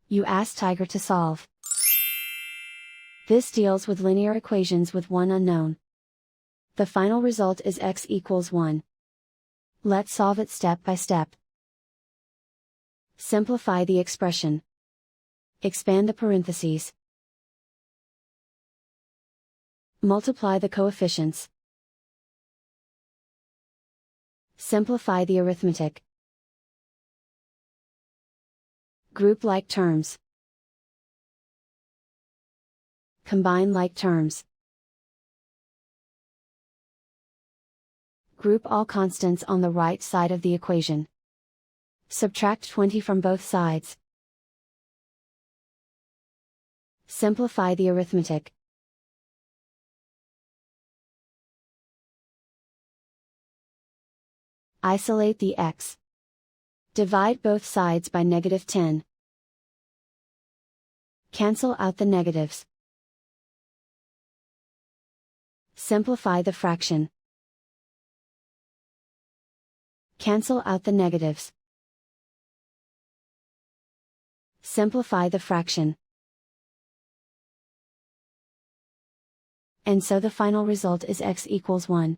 You ask Tiger to solve. This deals with linear equations with one unknown. The final result is x equals 1. Let's solve it step by step. Simplify the expression. Expand the parentheses. Multiply the coefficients. Simplify the arithmetic. Group like terms. Combine like terms. Group all constants on the right side of the equation. Subtract 20 from both sides. Simplify the arithmetic. Isolate the x. Divide both sides by -10. Cancel out the negatives. Simplify the fraction. Cancel out the negatives. Simplify the fraction. And so the final result is x equals 1.